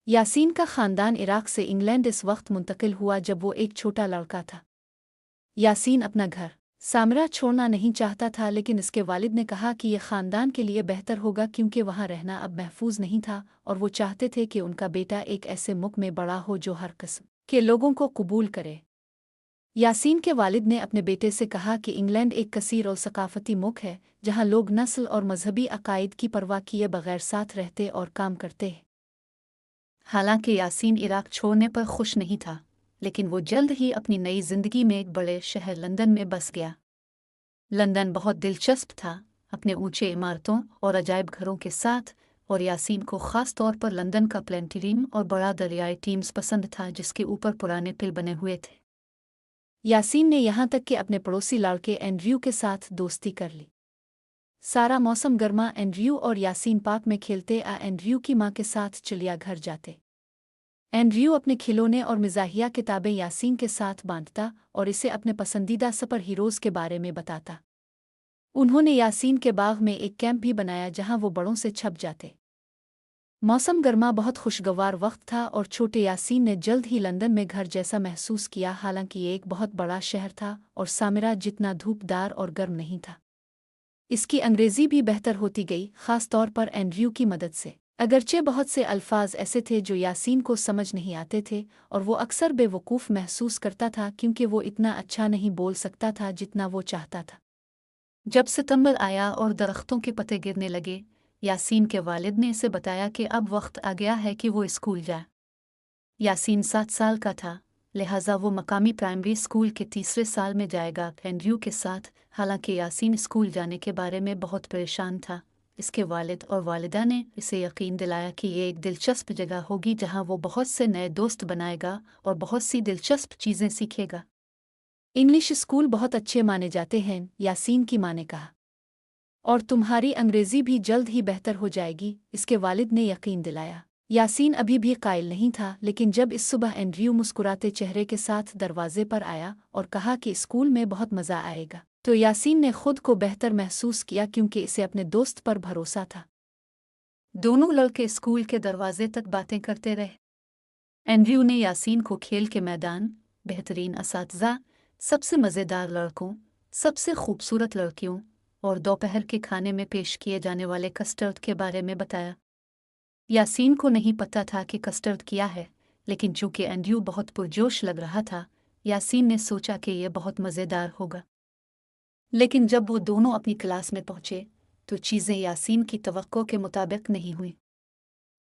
यासीन का ख़ानदान इराक़ से इंग्लैंड इस वक्त मुंतकिल हुआ जब वो एक छोटा लड़का था। यासीन अपना घर सामरा छोड़ना नहीं चाहता था, लेकिन इसके वालिद ने कहा कि यह ख़ानदान के लिए बेहतर होगा क्योंकि वहाँ रहना अब महफूज नहीं था, और वो चाहते थे कि उनका बेटा एक ऐसे मुल्क में बड़ा हो जो हर किस्म के लोगों को कबूल करे। यासीन के वालिद ने अपने बेटे से कहा कि इंग्लैंड एक कसीर और सकाफ़ती मुल्क है जहाँ लोग नस्ल और मजहबी अकायद की परवाह किए बगैर साथ रहते और काम करते हैं। हालांकि यासीन इराक़ छोड़ने पर खुश नहीं था, लेकिन वो जल्द ही अपनी नई जिंदगी में एक बड़े शहर लंदन में बस गया। लंदन बहुत दिलचस्प था अपने ऊंचे इमारतों और अजायब घरों के साथ, और यासीन को ख़ास तौर पर लंदन का प्लेनेटरियम और बड़ा दरियाई टीम्स पसंद था जिसके ऊपर पुराने पिल बने हुए थे। यासीन ने यहाँ तक कि अपने पड़ोसी लड़के एंड्रयू के साथ दोस्ती कर ली। सारा मौसम गर्मा एंड्रयू और यासीन पार्क में खेलते एंड्रयू की माँ के साथ चिड़ियाघर जाते। एंड्रयू अपने खिलौने और मिज़ाहिया किताबें यासीन के साथ बांटता और इसे अपने पसंदीदा सुपर हीरोज़ के बारे में बताता। उन्होंने यासीन के बाग में एक कैंप भी बनाया जहां वो बड़ों से छप जाते। मौसम गर्मा बहुत खुशगवार वक्त था और छोटे यासीन ने जल्द ही लंदन में घर जैसा महसूस किया। हालांकि ये एक बहुत बड़ा शहर था और सामिरा जितना धूपदार और गर्म नहीं था। इसकी अंग्रेज़ी भी बेहतर होती गई, ख़ास तौर पर एंड्रयू की मदद से। अगरचे बहुत से अल्फाज ऐसे थे जो यासीन को समझ नहीं आते थे और वो अक्सर बेवकूफ़ महसूस करता था क्योंकि वो इतना अच्छा नहीं बोल सकता था जितना वो चाहता था। जब सितंबर आया और दरख्तों के पत्ते गिरने लगे, यासीन के वालिद ने इसे बताया कि अब वक्त आ गया है कि वो स्कूल जाए। यासीन 7 साल का था, लिहाजा वो मकामी प्राइमरी स्कूल के तीसरे साल में जाएगा एंड्रयू के साथ। हालांकि यासीन स्कूल जाने के बारे में बहुत परेशान था। इसके वालिद और वालिदा ने इसे यकीन दिलाया कि ये एक दिलचस्प जगह होगी जहां वो बहुत से नए दोस्त बनाएगा और बहुत सी दिलचस्प चीज़ें सीखेगा। इंग्लिश स्कूल बहुत अच्छे माने जाते हैं, यासीन की माँ ने कहा, और तुम्हारी अंग्रेज़ी भी जल्द ही बेहतर हो जाएगी, इसके वालिद ने यकीन दिलाया। यासीन अभी भी कायल नहीं था, लेकिन जब इस सुबह एंड्रयू मुस्कुराते चेहरे के साथ दरवाजे पर आया और कहा कि स्कूल में बहुत मज़ा आएगा, तो यासीन ने खुद को बेहतर महसूस किया क्योंकि इसे अपने दोस्त पर भरोसा था। दोनों लड़के स्कूल के दरवाजे तक बातें करते रहे। एंड्रयू ने यासीन को खेल के मैदान, बेहतरीन असातिज़ा, सबसे मज़ेदार लड़कों, सबसे खूबसूरत लड़कियों और दोपहर के खाने में पेश किए जाने वाले कस्टर्ड के बारे में बताया। यासीन को नहीं पता था कि कस्टर्ड क्या है, लेकिन चूंकि एंड्रयू बहुत पुरजोश लग रहा था, यासीन ने सोचा कि यह बहुत मज़ेदार होगा। लेकिन जब वो दोनों अपनी क्लास में पहुंचे तो चीज़ें यासीन की तवक्को के मुताबिक नहीं हुई।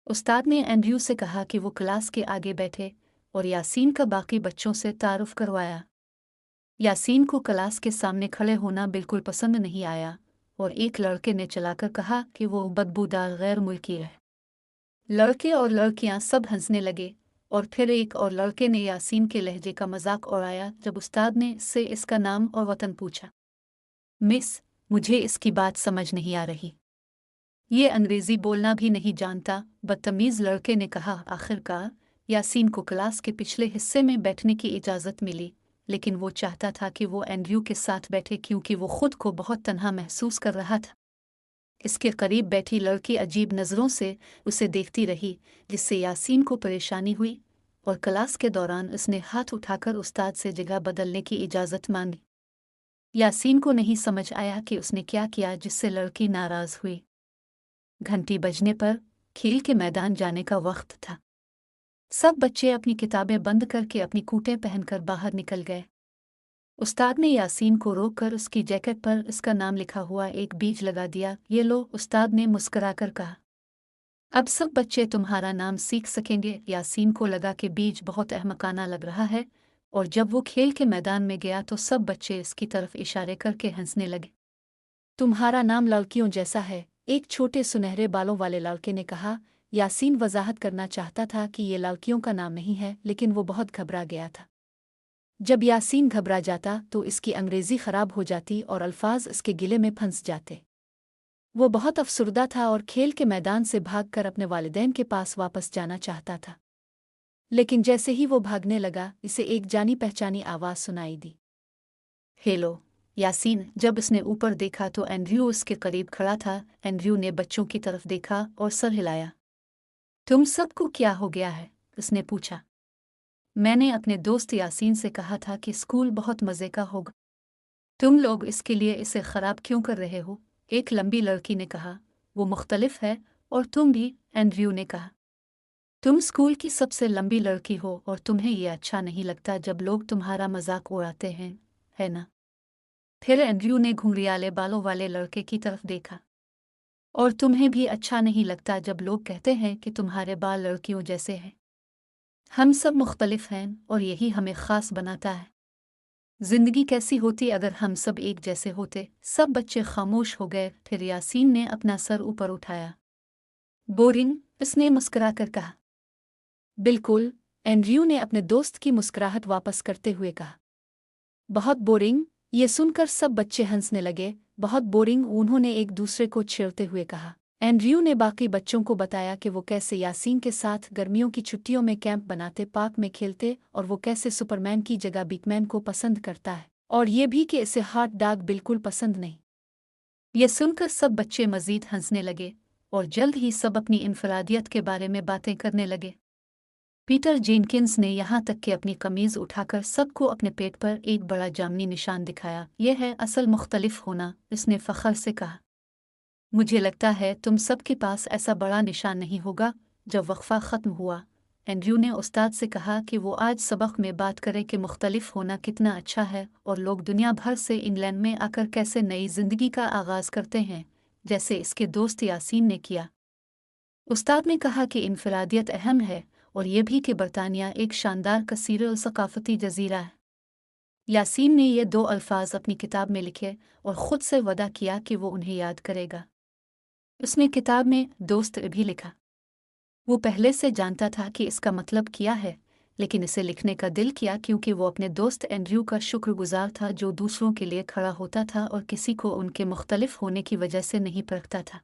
उस्ताद ने एंड्रयू से कहा कि वो क्लास के आगे बैठे और यासीन का बाकी बच्चों से तारुफ करवाया। यासीन को क्लास के सामने खड़े होना बिल्कुल पसंद नहीं आया और एक लड़के ने चलाकर कहा कि वो बदबूदार गैर मुल्की है। लड़के और लड़कियां सब हंसने लगे और फिर एक और लड़के ने यासीन के लहजे का मजाक उड़ाया जब उस्ताद ने इससे इसका नाम और वतन पूछा। मिस, मुझे इसकी बात समझ नहीं आ रही। ये अंग्रेज़ी बोलना भी नहीं जानता, बदतमीज़ लड़के ने कहा। आखिरकार यासीन को क्लास के पिछले हिस्से में बैठने की इजाज़त मिली, लेकिन वो चाहता था कि वो एंड्रयू के साथ बैठे क्योंकि वो खुद को बहुत तन्हा महसूस कर रहा था। इसके करीब बैठी लड़की अजीब नज़रों से उसे देखती रही, जिससे यासीन को परेशानी हुई और क्लास के दौरान उसने हाथ उठाकर उस्ताद से जगह बदलने की इजाज़त मांगी। यासीन को नहीं समझ आया कि उसने क्या किया जिससे लड़की नाराज़ हुई। घंटी बजने पर खेल के मैदान जाने का वक्त था। सब बच्चे अपनी किताबें बंद करके अपनी कूटें पहनकर बाहर निकल गए। उस्ताद ने यासीन को रोककर उसकी जैकेट पर इसका नाम लिखा हुआ एक बीज लगा दिया। ये लो, उस्ताद ने मुस्कुराकर कहा, अब सब बच्चे तुम्हारा नाम सीख सकेंगे। यासीन को लगा कि बीज बहुत अहमकाना लग रहा है, और जब वो खेल के मैदान में गया तो सब बच्चे इसकी तरफ इशारे करके हंसने लगे। तुम्हारा नाम लड़कियों जैसा है, एक छोटे सुनहरे बालों वाले लड़के ने कहा। यासीन वजाहत करना चाहता था कि ये लड़कियों का नाम नहीं है, लेकिन वो बहुत घबरा गया था। जब यासीन घबरा जाता तो इसकी अंग्रेज़ी ख़राब हो जाती और अल्फाज इसके गिले में फंस जाते। वो बहुत अफसुर्दा था और खेल के मैदान से भागकर अपने वालिदैन के पास वापस जाना चाहता था। लेकिन जैसे ही वो भागने लगा, इसे एक जानी पहचानी आवाज़ सुनाई दी। हेलो यासीन। जब उसने ऊपर देखा तो एंड्रयू उसके करीब खड़ा था। एंड्रयू ने बच्चों की तरफ देखा और सर हिलाया। तुम सबको क्या हो गया है? उसने पूछा। मैंने अपने दोस्त यासीन से कहा था कि स्कूल बहुत मज़े का होगा। तुम लोग इसके लिए इसे ख़राब क्यों कर रहे हो? एक लंबी लड़की ने कहा। वो मुख्तलिफ है और तुम भी, एंड्रयू ने कहा। तुम स्कूल की सबसे लंबी लड़की हो और तुम्हें ये अच्छा नहीं लगता जब लोग तुम्हारा मजाक उड़ाते हैं, है ना? फिर एंड्रयू ने घुंघरियाले बालों वाले लड़के की तरफ देखा। और तुम्हें भी अच्छा नहीं लगता जब लोग कहते हैं कि तुम्हारे बाल लड़कियों जैसे हैं। हम सब मुख्तलिफ हैं और यही हमें ख़ास बनाता है। जिंदगी कैसी होती अगर हम सब एक जैसे होते? सब बच्चे खामोश हो गए। फिर यासीन ने अपना सर ऊपर उठाया। बोरिंग, उसने मुस्कुराकर कहा। बिल्कुल, एंड्रयू ने अपने दोस्त की मुस्कुराहट वापस करते हुए कहा। बहुत बोरिंग। ये सुनकर सब बच्चे हंसने लगे। बहुत बोरिंग, उन्होंने एक दूसरे को छेड़ते हुए कहा। एंड्रयू ने बाकी बच्चों को बताया कि वो कैसे यासीन के साथ गर्मियों की छुट्टियों में कैंप बनाते, पार्क में खेलते, और वो कैसे सुपरमैन की जगह बिगमैन को पसंद करता है, और ये भी कि इसे हॉट डॉग बिल्कुल पसंद नहीं। ये सुनकर सब बच्चे मजीद हंसने लगे और जल्द ही सब अपनी इनफरादियत के बारे में बातें करने लगे। पीटर जेनकिंस ने यहाँ तक कि अपनी कमीज़ उठाकर सबको अपने पेट पर एक बड़ा जामनी निशान दिखाया। यह है असल मुख्तलिफ होना, उसने फ़ख्र से कहा। मुझे लगता है तुम सबके पास ऐसा बड़ा निशान नहीं होगा। जब वक्फा ख़त्म हुआ, एंड्रयू ने उस्ताद से कहा कि वो आज सबक में बात करे कि मुख्तलिफ होना कितना अच्छा है और लोग दुनिया भर से इंग्लैंड में आकर कैसे नई ज़िंदगी का आगाज़ करते हैं, जैसे इसके दोस्त यासीन ने किया। उस्ताद ने कहा कि इनफरादियत अहम है और ये भी कि बरतानिया एक शानदार कसीर और सकाफती जजीरा है। यासीन ने ये 2 अल्फाज अपनी किताब में लिखे और ख़ुद से वदा किया कि वो उन्हें याद करेगा। उसने किताब में दोस्त भी लिखा। वो पहले से जानता था कि इसका मतलब क्या है, लेकिन इसे लिखने का दिल किया क्योंकि वो अपने दोस्त एंड्रयू का शुक्रगुजार था, जो दूसरों के लिए खड़ा होता था और किसी को उनके मुख्तलिफ होने की वजह से नहीं परखता था।